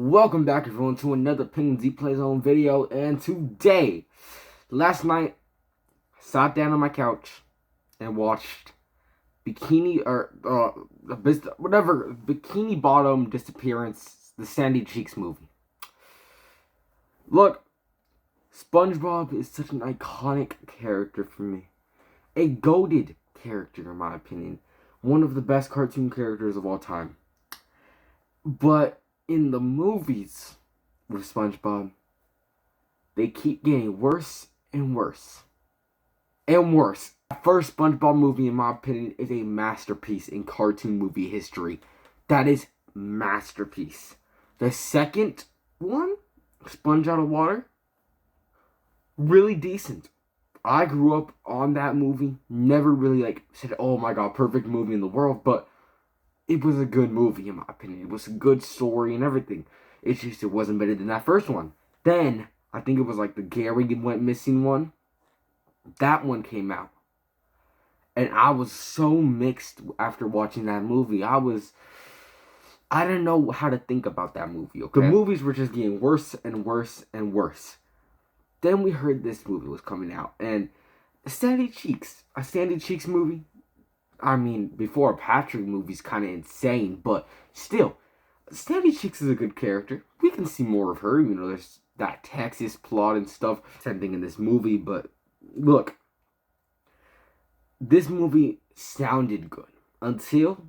Welcome back everyone to another Ping Z Play Zone video, and today, last night, I sat down on my couch and watched Bikini, Bikini Bottom Disappearance, the Sandy Cheeks movie. Look, SpongeBob is such an iconic character for me. A goated character in my opinion. One of the best cartoon characters of all time. But in the movies with SpongeBob, they keep getting worse and worse. And worse. The first SpongeBob movie, in my opinion, is a masterpiece in cartoon movie history. That is masterpiece. The second one, Sponge Out of Water, really decent. I grew up on that movie. Never really said, oh my god, perfect movie in the world, but it was a good movie in my opinion. It was a good story and everything. It's just it wasn't better than that first one. Then, I think it was the Gary went missing one. That one came out. And I was so mixed after watching that movie. I didn't know how to think about that movie, okay? The movies were just getting worse and worse and worse. Then we heard this movie was coming out. And a Sandy Cheeks movie. I mean, before Patrick movie's kind of insane, but still, Sandy Cheeks is a good character. We can see more of her, there's that Texas plot and stuff. Same thing in this movie, but look, this movie sounded good until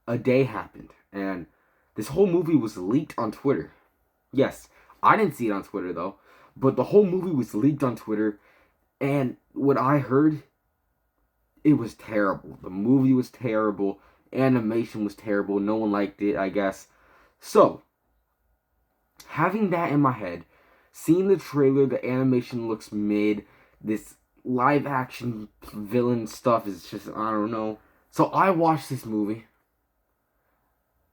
a day happened, and this whole movie was leaked on Twitter. Yes, I didn't see it on Twitter though, but the whole movie was leaked on Twitter, and what I heard, it was terrible. The movie was terrible. Animation was terrible. No one liked it, I guess. So, having that in my head, seeing the trailer, the animation looks mid. This live action villain stuff is just, I don't know. So I watched this movie.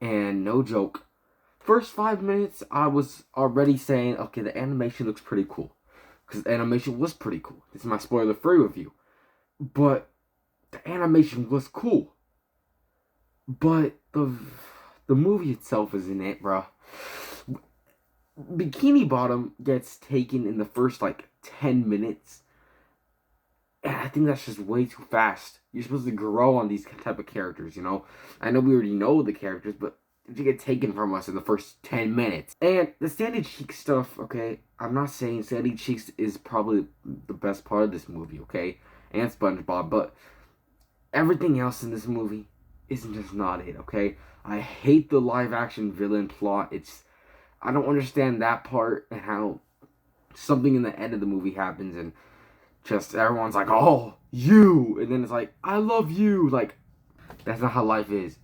And no joke, first 5 minutes, I was already saying, okay, the animation looks pretty cool. Because the animation was pretty cool. This is my spoiler-free review. But the animation was cool. But the movie itself isn't it, bruh. Bikini Bottom gets taken in the first 10 minutes. And I think that's just way too fast. You're supposed to grow on these type of characters, I know we already know the characters, but they get taken from us in the first 10 minutes. And the Sandy Cheeks stuff, okay, I'm not saying Sandy Cheeks is probably the best part of this movie, okay? And SpongeBob, but everything else in this movie isn't just not it, okay? I hate the live-action villain plot. I don't understand that part and how something in the end of the movie happens and just everyone's like, oh, you! And then it's like, I love you! That's not how life is.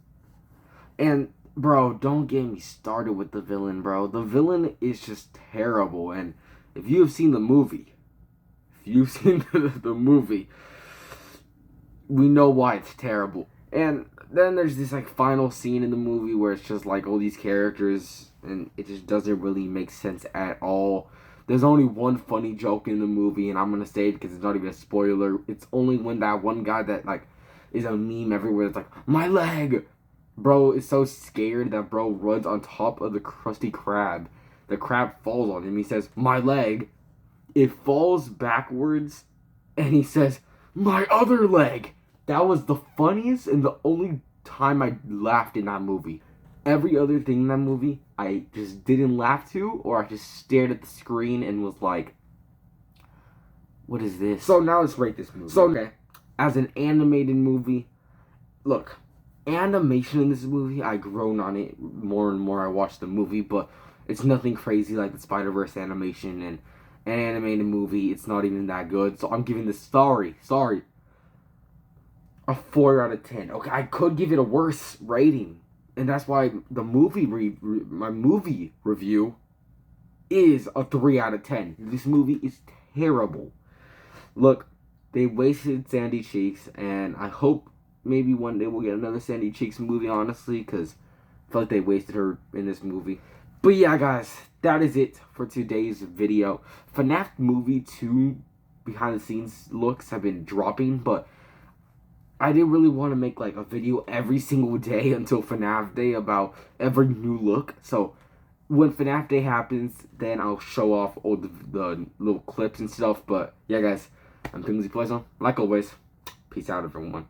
And, bro, don't get me started with the villain, bro. The villain is just terrible, and if you have seen the movie, the movie, we know why it's terrible. And then there's this final scene in the movie where it's just all these characters, and it just doesn't really make sense at all. There's only one funny joke in the movie, and I'm gonna say it because it's not even a spoiler. It's only when that one guy that is a meme everywhere. It's my leg, bro is so scared that bro runs on top of the Krusty Krab. The crab falls on him. He says, my leg. It falls backwards, and he says, my other leg. That was the funniest and the only time I laughed in that movie. Every other thing in that movie, I just didn't laugh to, or I just stared at the screen and was like, what is this? So now let's rate this movie. So, okay, as an animated movie, look, animation in this movie, I grown on it more and more I watch the movie, but it's nothing crazy like the Spider-Verse animation, and an animated movie, it's not even that good. So I'm giving this, sorry, a 4 out of 10. Okay, I could give it a worse rating, and that's why the movie my movie review is a 3 out of 10. This movie is terrible. Look, they wasted Sandy Cheeks, and I hope maybe one day we'll get another Sandy Cheeks movie, honestly, because I feel like they wasted her in this movie. But yeah, guys, that is it for today's video. FNAF Movie 2 behind the scenes looks have been dropping, but I didn't really want to make a video every single day until FNAF Day about every new look. So when FNAF Day happens, then I'll show off all the little clips and stuff. But yeah, guys, I'm Kingsley Poison. Like always, peace out, everyone.